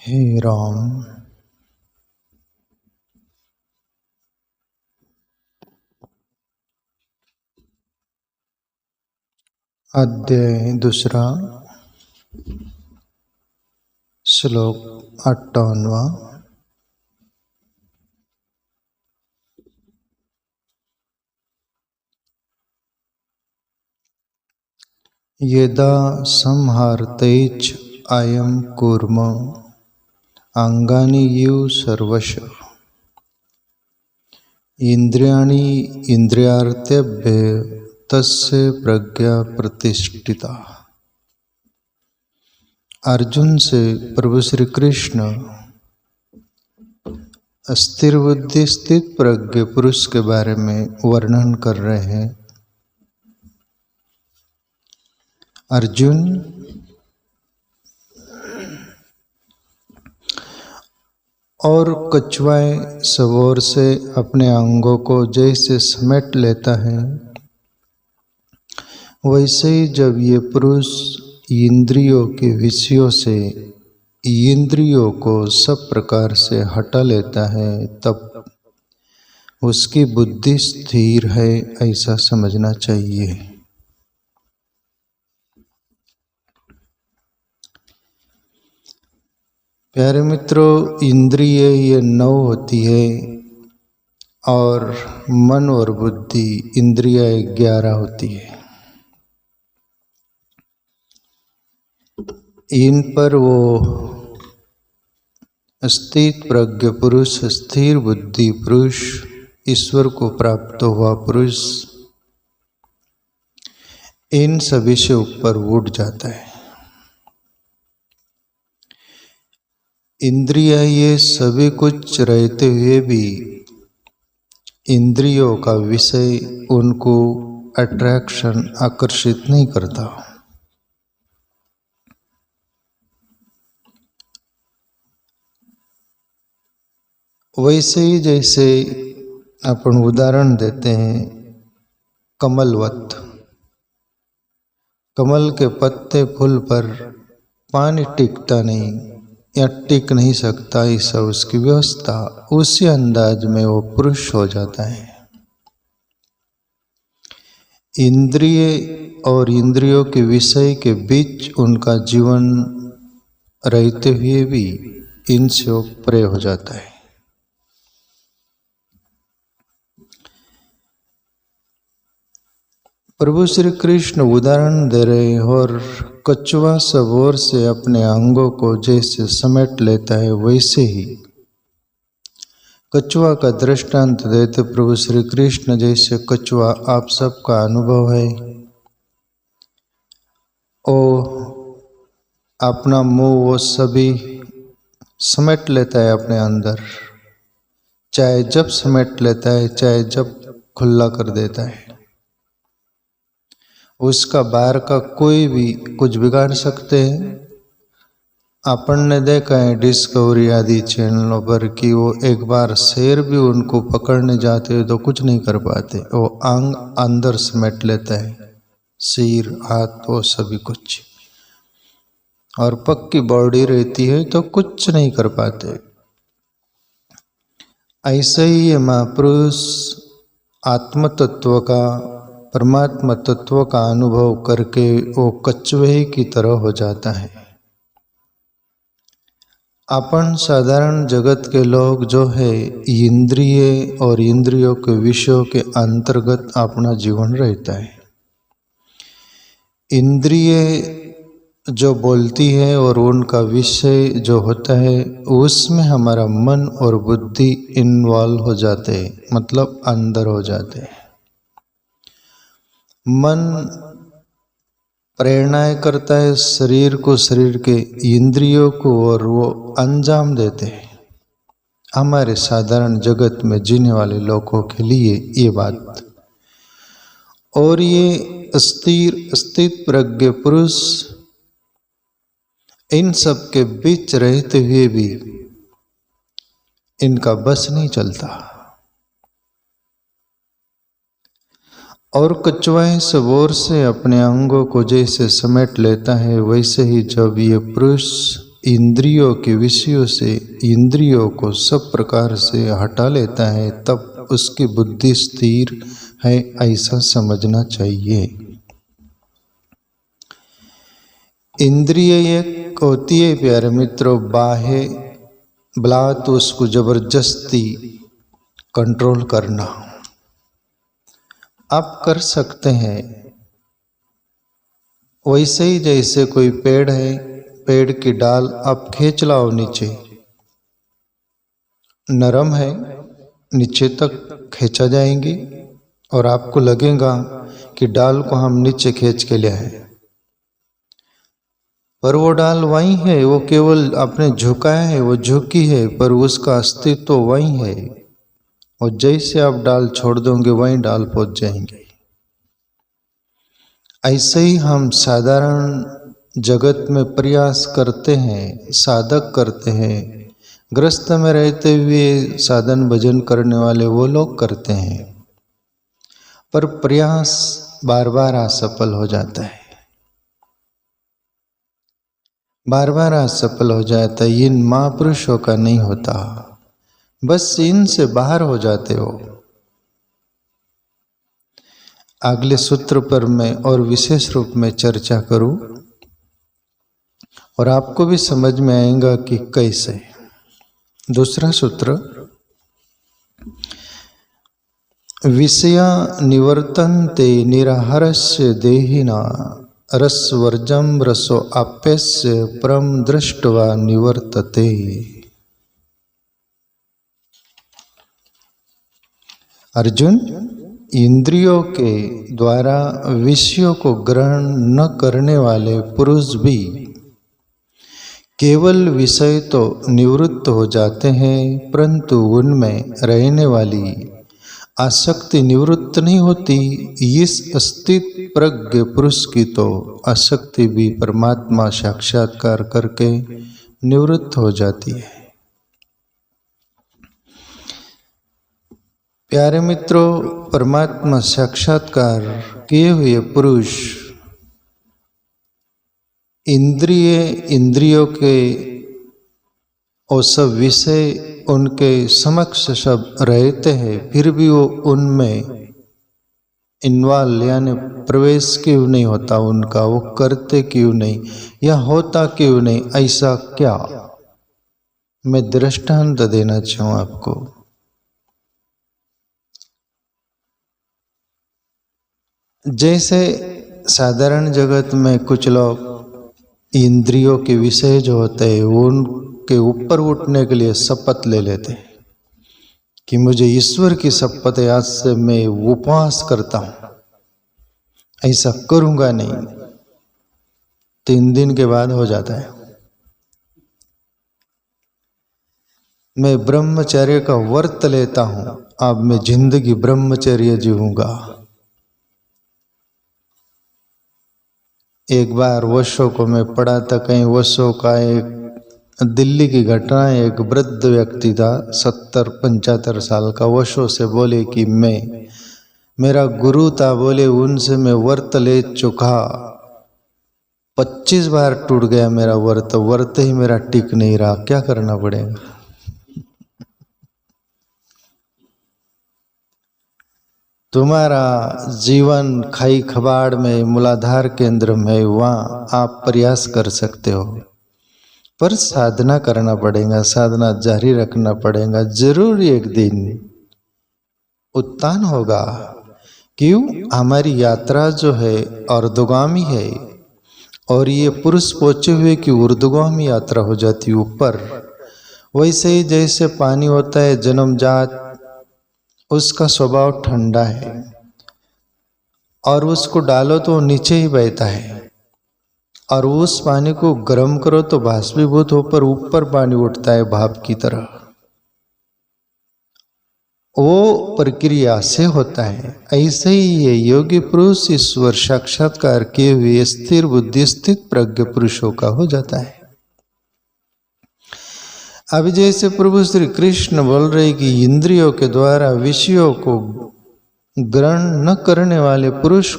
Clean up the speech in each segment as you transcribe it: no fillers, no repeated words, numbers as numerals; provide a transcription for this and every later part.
हे राम। अध्याय दूसरा, श्लोक 58वां। यदा संहारतेच अयं कूर्म अंगानि युः सर्वशः इंद्रियाणि इंद्रियार्थेभ्यः तस्य प्रज्ञा प्रतिष्ठिता। अर्जुन से प्रभु श्री कृष्ण स्थिर बुद्धि स्थित प्रज्ञ पुरुष के बारे में वर्णन कर रहे हैं। अर्जुन, और कछुआएं सबोर से अपने अंगों को जैसे समेट लेता है, वैसे ही जब ये पुरुष इंद्रियों के विषयों से इंद्रियों को सब प्रकार से हटा लेता है, तब उसकी बुद्धि स्थिर है, ऐसा समझना चाहिए। प्यारे मित्रों, इंद्रिय ये 9 होती है और मन और बुद्धि इंद्रिय 11 होती है। इन पर वो स्थित प्रज्ञ पुरुष, स्थिर बुद्धि पुरुष, ईश्वर को प्राप्त हुआ पुरुष, इन सभी से ऊपर उठ जाता है। इंद्रिय ये सभी कुछ रहते हुए भी इंद्रियों का विषय उनको अट्रैक्शन, आकर्षित नहीं करता। वैसे ही जैसे अपन उदाहरण देते हैं कमलवत, कमल के पत्ते फूल पर पानी टिकता नहीं या टिक नहीं सकता, ऐसा उसकी व्यवस्था, उसी अंदाज में वो पुरुष हो जाता है। इंद्रिय और इंद्रियों के विषय के बीच उनका जीवन रहते हुए भी इनसे वो परे हो जाता है। प्रभु श्री कृष्ण उदाहरण दे रहे हैं, और कछुआ सबोर से अपने अंगों को जैसे समेट लेता है, वैसे ही कछुआ का दृष्टांत देते प्रभु श्री कृष्ण, जैसे कछुआ आप सबका अनुभव है, ओ अपना मुंह वो सभी समेट लेता है अपने अंदर, चाहे जब समेट लेता है, चाहे जब खुला कर देता है। उसका बाहर का कोई भी कुछ बिगाड़ सकते हैं। अपन ने देखा है डिस्कवरी आदि चैनलों पर कि वो एक बार शेर भी उनको पकड़ने जाते हैं तो कुछ नहीं कर पाते, वो अंग अंदर समेट लेता है, सिर, हाथ, वो सभी कुछ, और पक्की बॉडी रहती है तो कुछ नहीं कर पाते। ऐसे ही ये महापुरुष आत्म तत्व का, परमात्मा तत्व का अनुभव करके वो कछुए की तरह हो जाता है। अपन साधारण जगत के लोग जो है, इंद्रिय और इंद्रियों के विषयों के अंतर्गत अपना जीवन रहता है। इंद्रिय जो बोलती है और उनका विषय जो होता है, उसमें हमारा मन और बुद्धि इन्वॉल्व हो जाते हैं, मतलब अंदर हो जाते हैं। मन प्रेरणाएं करता है शरीर को, शरीर के इंद्रियों को, और वो अंजाम देते हैं। हमारे साधारण जगत में जीने वाले लोगों के लिए ये बात, और ये स्थित प्रज्ञ पुरुष इन सब के बीच रहते हुए भी इनका बस नहीं चलता। और कछुआएं सबोर से अपने अंगों को जैसे समेट लेता है, वैसे ही जब ये पुरुष इंद्रियों के विषयों से इंद्रियों को सब प्रकार से हटा लेता है, तब उसकी बुद्धि स्थिर है, ऐसा समझना चाहिए। इंद्रिय एक होती है प्यारे मित्रों, बाह्य बुला तो उसको जबरदस्ती कंट्रोल करना आप कर सकते हैं। वैसे ही जैसे कोई पेड़ है, पेड़ की डाल आप खींच लाओ नीचे, नरम है, नीचे तक खींचा जाएंगे और आपको लगेगा कि डाल को हम नीचे खींच के ले आए, पर वो डाल वही है, वो केवल आपने झुकाया है, वो झुकी है, पर उसका अस्तित्व तो वही है। और जैसे आप डाल छोड़ दोगे वहीं डाल पहुंच जाएंगे। ऐसे ही हम साधारण जगत में प्रयास करते हैं, साधक करते हैं, गृहस्थ में रहते हुए साधन भजन करने वाले वो लोग करते हैं, पर प्रयास बार बार असफल हो जाता है, बार बार असफल हो जाता है। इन महापुरुषों का नहीं होता, बस इनसे बाहर हो जाते हो। अगले सूत्र पर मैं और विशेष रूप में चर्चा करूं और आपको भी समझ में आएगा कि कैसे। दूसरा सूत्र, विषया निवर्तन्ते निराहारस्य देहिना रसवर्जम रसो आप्यस्य परम दृष्ट्वा निवर्तते। अर्जुन, इंद्रियों के द्वारा विषयों को ग्रहण न करने वाले पुरुष भी केवल विषय तो निवृत्त हो जाते हैं, परंतु उनमें रहने वाली आसक्ति निवृत्त नहीं होती। इस स्थित प्रज्ञ पुरुष की तो आसक्ति भी परमात्मा साक्षात्कार करके निवृत्त हो जाती है। प्यारे मित्रों, परमात्मा साक्षात्कार किए हुए पुरुष इंद्रियों के और सब विषय उनके समक्ष सब रहते हैं, फिर भी वो उनमें इन्वॉल्व यानी प्रवेश क्यों नहीं होता उनका, वो करते क्यों नहीं या होता क्यों नहीं, ऐसा क्या? मैं दृष्टांत देना चाहूँ आपको। जैसे साधारण जगत में कुछ लोग इंद्रियों के विषय जो होते हैं उनके ऊपर उठने के लिए शपथ ले लेते हैं कि मुझे ईश्वर की शपथ है, आज से मैं उपवास करता हूं, ऐसा करूंगा नहीं। 3 दिन के बाद हो जाता है। मैं ब्रह्मचर्य का व्रत लेता हूं, अब मैं जिंदगी ब्रह्मचर्य जीऊंगा। एक बार वशों को मैं पढ़ा था, कहीं वशों का एक दिल्ली की घटना है। एक वृद्ध व्यक्ति था, 70-75 साल का, वशों से बोले कि मेरा गुरु था, बोले उनसे मैं व्रत ले चुका, 25 बार टूट गया मेरा व्रत ही मेरा टिक नहीं रहा, क्या करना पड़ेगा? तुम्हारा जीवन खाई खबाड़ में, मूलाधार केंद्र में, वहाँ आप प्रयास कर सकते हो, पर साधना करना पड़ेगा, साधना जारी रखना पड़ेगा। जरूर एक दिन उत्थान होगा। क्यों? हमारी यात्रा जो है ऊर्ध्वगामी है, और ये पुरुष पहुंचे हुए कि ऊर्ध्वगामी यात्रा हो जाती है ऊपर। वैसे ही जैसे पानी होता है जन्मजात, उसका स्वभाव ठंडा है और उसको डालो तो नीचे ही बहता है, और उस पानी को गर्म करो तो बाष्पीभूत होकर ऊपर पानी उठता है भाप की तरह। वो प्रक्रिया से होता है। ऐसे ही ये योगी पुरुष ईश्वर साक्षात्कार किए हुए स्थिर बुद्धि स्थित प्रज्ञ पुरुषों का हो जाता है। अभी जैसे प्रभु श्री कृष्ण बोल रहे कि इंद्रियों के द्वारा विषयों को ग्रहण न करने वाले पुरुष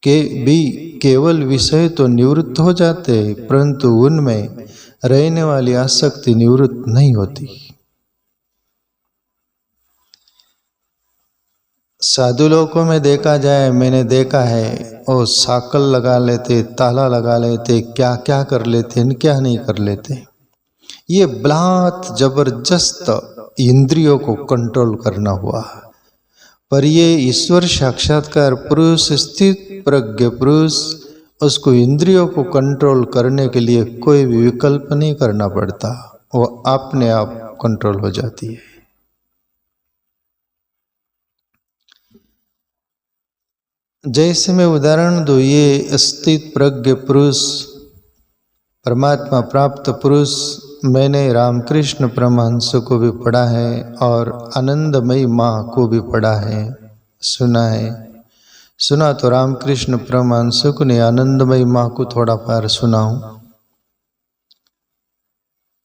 के भी केवल विषय तो निवृत्त हो जाते हैं, परंतु उनमें रहने वाली आसक्ति निवृत्त नहीं होती। साधु लोगों में देखा जाए, मैंने देखा है, वो साकल लगा लेते, ताला लगा लेते, क्या क्या कर लेते, क्या नहीं कर लेते। ये बलात् जबरदस्त इंद्रियों को कंट्रोल करना हुआ। पर ये ईश्वर साक्षात्कार पुरुष, स्थित प्रज्ञ पुरुष, उसको इंद्रियों को कंट्रोल करने के लिए कोई भी विकल्प नहीं करना पड़ता, वो अपने आप कंट्रोल हो जाती है। जैसे मैं उदाहरण दूं, ये स्थित प्रज्ञ पुरुष, परमात्मा प्राप्त पुरुष, मैंने रामकृष्ण परमहंस को भी पढ़ा है और आनंदमयी माँ को भी पढ़ा है, सुना है। सुना तो रामकृष्ण परमहंस को नहीं, आनंदमयी माँ को थोड़ा पार सुनाऊं।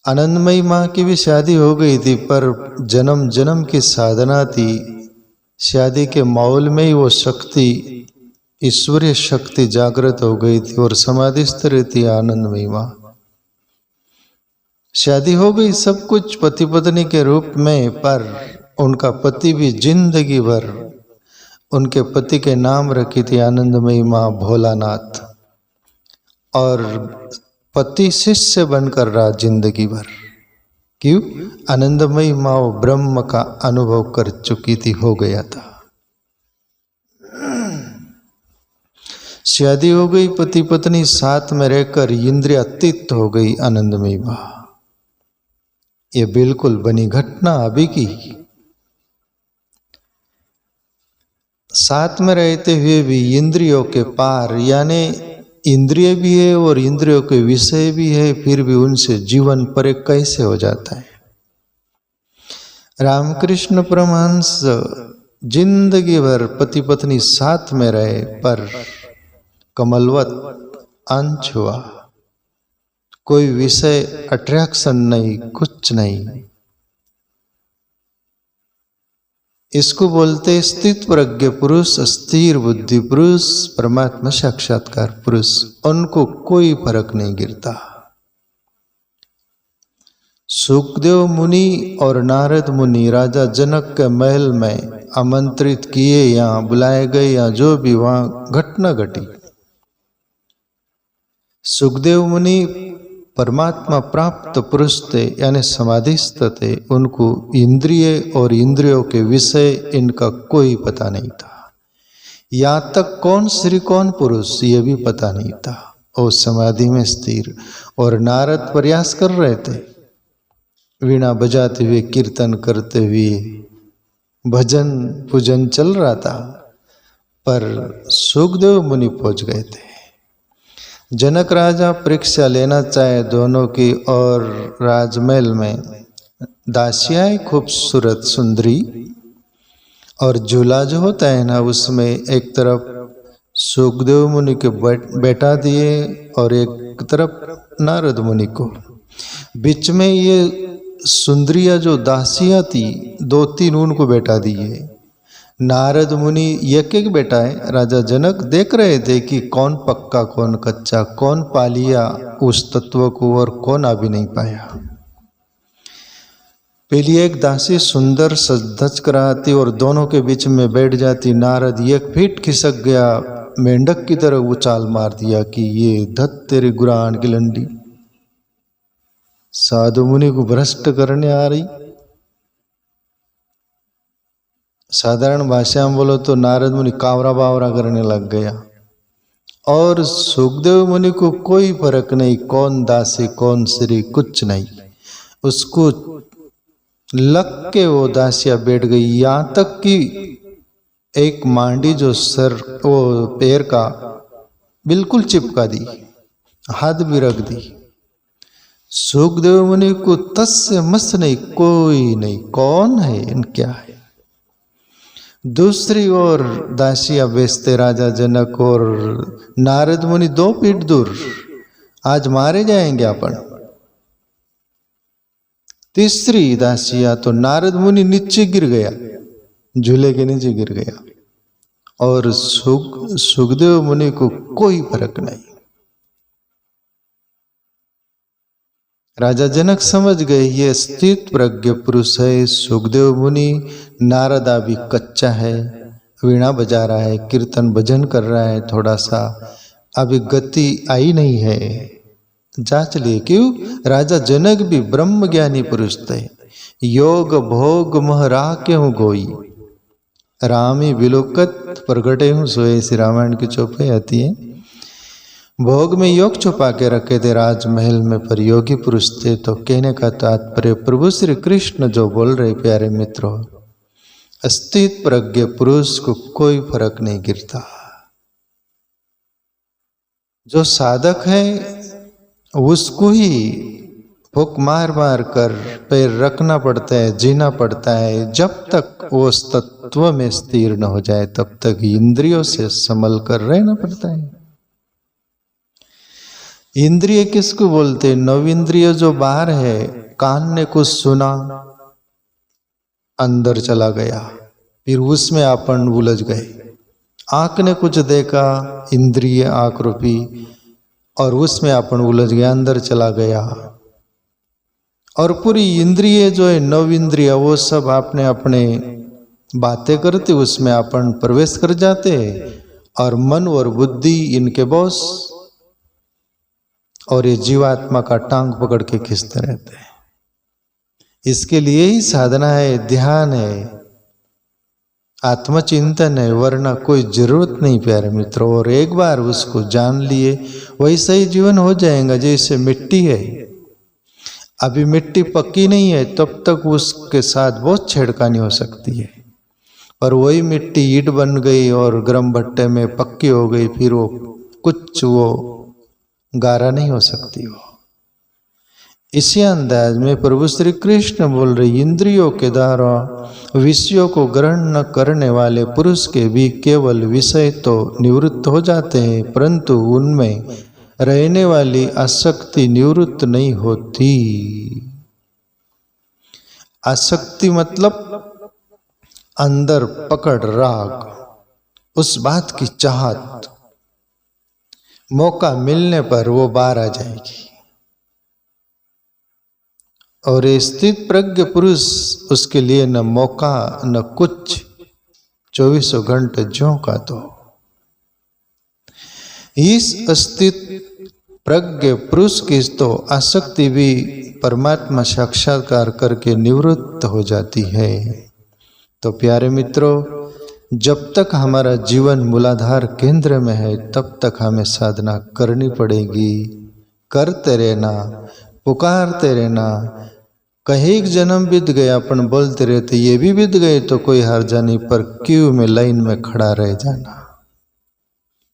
आनंदमयी माँ की भी शादी हो गई थी, पर जन्म जन्म की साधना थी। शादी के माहौल में ही वो शक्ति, ईश्वरीय शक्ति जागृत हो गई थी और समाधिस्थ रहती है आनंदमयी माँ। शादी हो गई सब कुछ पति पत्नी के रूप में, पर उनका पति भी जिंदगी भर उनके पति के नाम रखी थी आनंदमयी माँ भोलानाथ, और पति शिष्य बनकर रहा जिंदगी भर। क्यों? आनंदमयी माँ ब्रह्म का अनुभव कर चुकी थी, हो गया था। शादी हो गई, पति पत्नी साथ में रहकर इंद्रियातीत हो गई आनंदमयी माँ। ये बिल्कुल बनी घटना अभी की। साथ में रहते हुए भी इंद्रियों के पार, यानी इंद्रिय भी है और इंद्रियों के विषय भी है, फिर भी उनसे जीवन परे कैसे हो जाता है। रामकृष्ण परमहंस जिंदगी भर पति पत्नी साथ में रहे, पर कमलवत अंश हुआ, कोई विषय अट्रैक्शन नहीं, कुछ नहीं। इसको बोलते स्थित प्रज्ञ पुरुष, स्थिर बुद्धि पुरुष, परमात्मा साक्षात्कार पुरुष। उनको कोई फर्क नहीं गिरता। सुखदेव मुनि और नारद मुनि राजा जनक के महल में आमंत्रित किए, यहाँ बुलाए गए, या जो भी वहां घटना घटी। सुखदेव मुनि परमात्मा प्राप्त पुरुष थे, यानी समाधिस्थ थे। उनको इंद्रिय और इंद्रियों के विषय इनका कोई पता नहीं था। यहाँ तक कौन श्री कौन पुरुष ये भी पता नहीं था। वो समाधि में स्थिर, और नारद प्रयास कर रहे थे, वीणा बजाते हुए, कीर्तन करते हुए, भजन पूजन चल रहा था, पर सुखदेव मुनि पहुंच गए थे। जनक राजा परीक्षा लेना चाहे दोनों की, और राजमहल में दासियाएं खूबसूरत सुंदरी, और झूला जो होता है ना, उसमें एक तरफ सुखदेव मुनि के बैठा दिए और एक तरफ नारद मुनि को। बीच में ये सुंदरियां जो दासियां थी, 2-3 उनको बैठा दिए। नारद मुनि एक एक बेटा है। राजा जनक देख रहे थे कि कौन पक्का कौन कच्चा, कौन पा लिया उस तत्व को और कौन अभी नहीं पाया। पहली एक दासी सुंदर सज कर आती और दोनों के बीच में बैठ जाती। नारद 1 फीट खिसक गया, मेंढक की तरह उछाल मार दिया कि ये धत तेरी गुरान की लंडी, साधु मुनि को भ्रष्ट करने आ रही। साधारण भाषा में बोलो तो नारद मुनि कावरा बावरा करने लग गया। और सुखदेव मुनि को कोई फर्क नहीं, कौन दासी कौन श्री, कुछ नहीं। उसको लग के वो दासियां बैठ गई, यहाँ तक कि एक मांडी जो सर वो पैर का बिल्कुल चिपका दी, हाथ भी रख दी। सुखदेव मुनि को तस से मस नहीं, कोई नहीं, कौन है इन क्या है। दूसरी ओर दासियां बेचते राजा जनक और नारद मुनि 2 फीट दूर, आज मारे जाएंगे अपन। तीसरी दासियां तो नारद मुनि नीचे गिर गया, झूले के नीचे गिर गया, और सुखदेव मुनि को कोई फर्क नहीं। राजा जनक समझ गए ये स्थित प्रज्ञ पुरुष है। सुखदेव मुनि, नारद अभी कच्चा है, वीणा बजा रहा है, कीर्तन भजन कर रहा है, थोड़ा सा अभी गति आई नहीं है। जांच लिए क्यों? राजा जनक भी ब्रह्म ज्ञानी पुरुष थे। योग भोग मह राख्यहु गोई, रामी विलोकत प्रगटे हूँ सोए, श्री रामायण की चौपाई आती है। भोग में योग छुपा के रखे थे राजमहल में, पर योगी पुरुष थे। तो कहने का तात्पर्य प्रभु श्री कृष्ण जो बोल रहे प्यारे मित्रों, अस्तित्व प्रज्ञ पुरुष को कोई फर्क नहीं गिरता। जो साधक है उसको ही फूक मार मार कर पैर रखना पड़ता है, जीना पड़ता है। जब तक वो तत्व में स्थिर न हो जाए तब तक इंद्रियों से संभल कर रहना पड़ता है। इंद्रिय किसको बोलते? नव इंद्रिय जो बाहर है, कान ने कुछ सुना, अंदर चला गया, फिर उसमें अपन उलझ गए। आंख ने कुछ देखा, इंद्रिय आंख रूपी, और उसमें अपन उलझ गया, अंदर चला गया। और पूरी इंद्रिय जो है, नव इंद्रिय, वो सब आपने अपने बातें करते, उसमें अपन प्रवेश कर जाते। और मन और बुद्धि इनके बॉस, और ये जीवात्मा का टांग पकड़ के खींचते रहते हैं। इसके लिए ही साधना है, ध्यान है, आत्मचिंतन है, वरना कोई जरूरत नहीं प्यारे मित्रों। और एक बार उसको जान लिए वैसा ही जीवन हो जाएगा जैसे मिट्टी है। अभी मिट्टी पक्की नहीं है, तब तक उसके साथ बहुत छेड़खानी हो सकती है। और वही मिट्टी ईंट बन गई और गर्म भट्टे में पक्की हो गई, फिर वो गारा नहीं हो सकती। वो इसी अंदाज में प्रभु श्री कृष्ण बोल रहे, इंद्रियों के द्वारा विषयों को ग्रहण न करने वाले पुरुष के भी केवल विषय तो निवृत्त हो जाते हैं, परंतु उनमें रहने वाली आसक्ति निवृत्त नहीं होती। आसक्ति मतलब अंदर पकड़, राग, उस बात की चाहत, मौका मिलने पर वो बाहर आ जाएगी। और स्थित प्रज्ञ पुरुष, उसके लिए न मौका न कुछ, 24 घंटे ज्यों का तो। इस स्थित प्रज्ञ पुरुष की तो आसक्ति भी परमात्मा साक्षात्कार करके निवृत्त हो जाती है। तो प्यारे मित्रों, जब तक हमारा जीवन मूलाधार केंद्र में है तब तक हमें साधना करनी पड़ेगी। करते रहना, पुकारते रहना। कहीं एक जन्म बीत गया, अपन बोलते रहते ये भी बीत गए तो कोई हर्जा नहीं, पर क्यों में लाइन में खड़ा रह जाना।